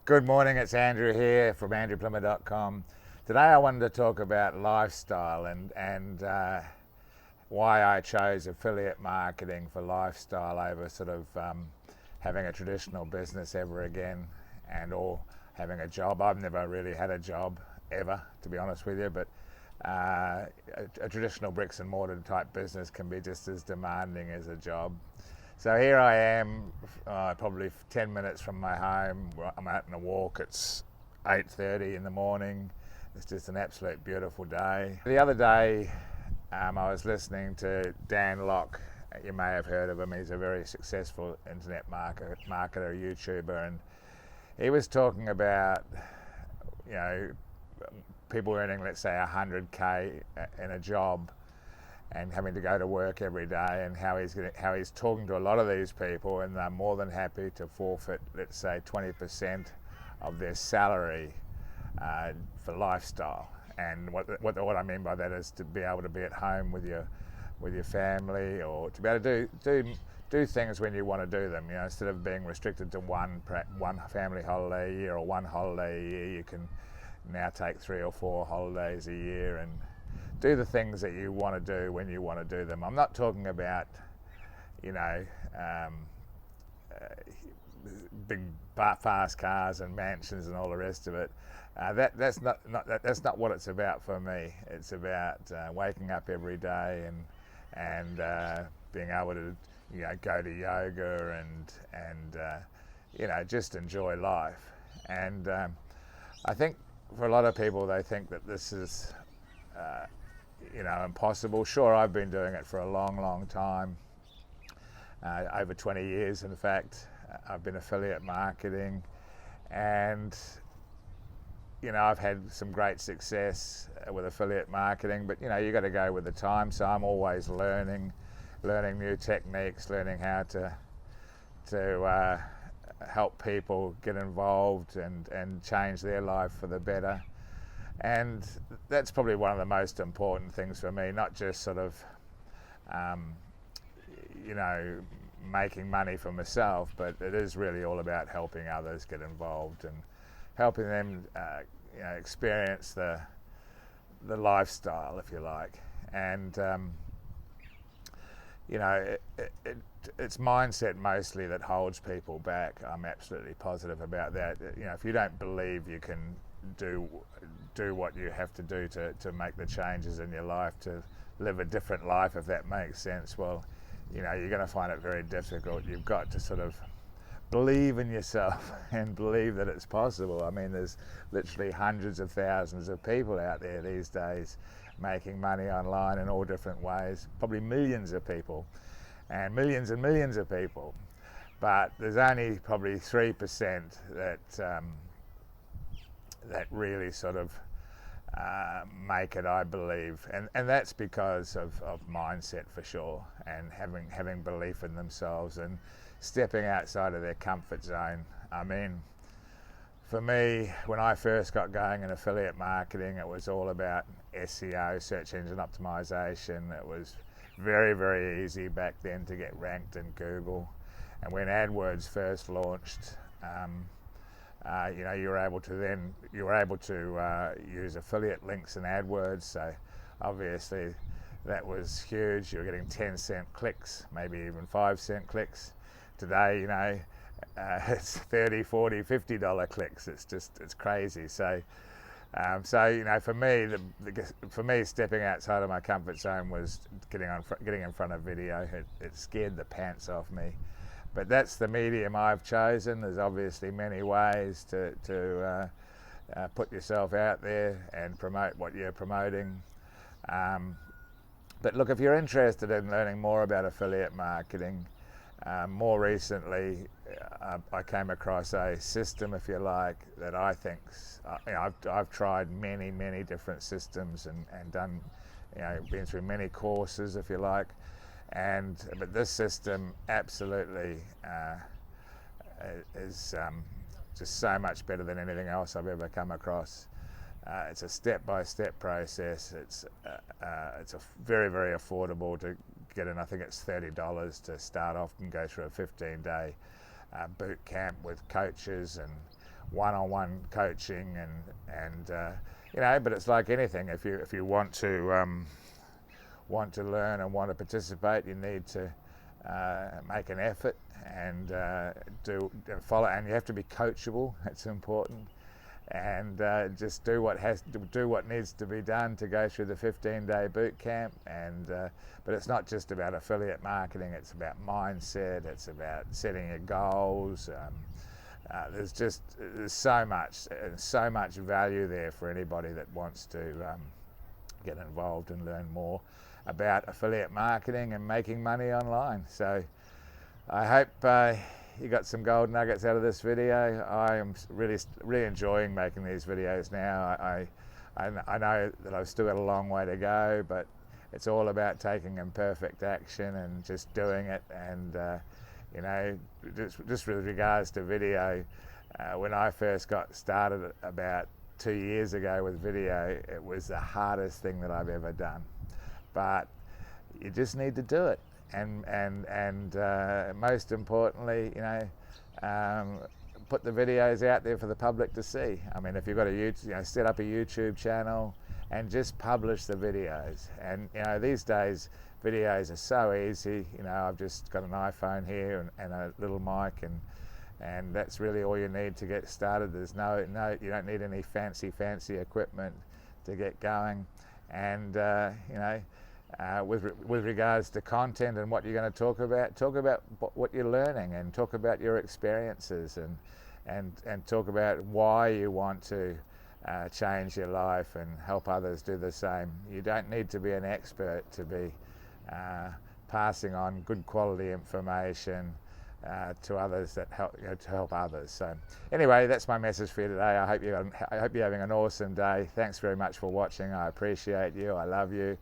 Good morning, it's Andrew here from andrewplimmer.com. Today I wanted to talk about lifestyle and why I chose affiliate marketing for lifestyle over sort of having a traditional business ever again or having a job. I've never really had a job ever, to be honest with you, but a traditional bricks and mortar type business can be just as demanding as a job. So here I am, probably 10 minutes from my home. I'm out on a walk. It's 8:30 in the morning. It's just an absolute beautiful day. The other day, I was listening to Dan Locke. You may have heard of him. He's a very successful internet marketer, YouTuber, and he was talking about, people earning, let's say, 100K in a job and having to go to work every day, and how he's talking to a lot of these people, and they're more than happy to forfeit, let's say, 20% of their salary for lifestyle. And what I mean by that is to be able to be at home with your family, or to be able to do things when you want to do them. Instead of being restricted to one family holiday a year or one holiday a year, you can now take 3 or 4 holidays a year and do the things that you want to do when you want to do them. I'm not talking about, big fast cars and mansions and all the rest of it. That's not what it's about for me. It's about waking up every day and being able to go to yoga and just enjoy life. And I think for a lot of people, they think that this is impossible. Sure, I've been doing it for a long time, over 20 years in fact. I've been affiliate marketing, and I've had some great success with affiliate marketing, but you got to go with the time. So I'm always learning new techniques, learning how to help people get involved and change their life for the better. And that's probably one of the most important things for me, not just sort of, making money for myself, but it is really all about helping others get involved and helping them, experience the lifestyle, if you like. And, it's mindset mostly that holds people back. I'm absolutely positive about that. If you don't believe you can do what you have to do to make the changes in your life, to live a different life, if that makes sense, well, you're going to find it very difficult. You've got to sort of believe in yourself and believe that it's possible. I mean, there's literally hundreds of thousands of people out there these days making money online in all different ways, probably millions of people and millions of people, but there's only probably 3% that really sort of make it, I believe, and that's because of mindset, for sure, and having belief in themselves and stepping outside of their comfort zone. I mean, for me, when I first got going in affiliate marketing, it was all about SEO, search engine optimization. It was very, very easy back then to get ranked in Google, and when AdWords first launched, you were able to use affiliate links in AdWords. So obviously that was huge. You were getting 10-cent clicks, maybe even 5-cent clicks. Today, it's $30, $40, $50 clicks. It's crazy. So, for me, stepping outside of my comfort zone was getting in front of video. It scared the pants off me. But that's the medium I've chosen. There's obviously many ways to put yourself out there and promote what you're promoting. But look, if you're interested in learning more about affiliate marketing, more recently I came across a system, if you like, that I think, I've tried many different systems and done, been through many courses, if you like. But this system absolutely is just so much better than anything else I've ever come across. It's a step-by-step process. It's very, very affordable to get in. I think it's $30 to start off and go through a 15-day boot camp with coaches and one-on-one coaching, and you know, but it's like anything. If you want to learn and want to participate, you need to make an effort and follow, and you have to be coachable. It's important, and just do what needs to be done to go through the 15-day boot camp. And but it's not just about affiliate marketing. It's about mindset. It's about setting your goals. There's so much value there for anybody that wants to get involved and learn more about affiliate marketing and making money online. So I hope you got some gold nuggets out of this video. I am really enjoying making these videos now. I know that I've still got a long way to go, but it's all about taking imperfect action and just doing it. And you know, just with regards to video, when I first got started about 2 years ago with video, it was the hardest thing that I've ever done. But you just need to do it, and most importantly, you know, put the videos out there for the public to see. I mean, if you've got a YouTube, you know, set up a YouTube channel and just publish the videos. And you know, these days videos are so easy. You know, I've just got an iPhone here and a little mic, and that's really all you need to get started. There's no you don't need any fancy equipment to get going. And you know, with regards to content and what you're going to talk about what you're learning, and talk about your experiences, and talk about why you want to change your life and help others do the same. You don't need to be an expert to be passing on good quality information to others that help, you know, to help others. So anyway, that's my message for you today. I hope you're having an awesome day. Thanks very much for watching. I appreciate you. I love you.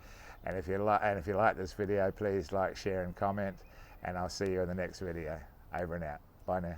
And if you like this video, please like, share, and comment. And I'll see you in the next video. Over and out. Bye now.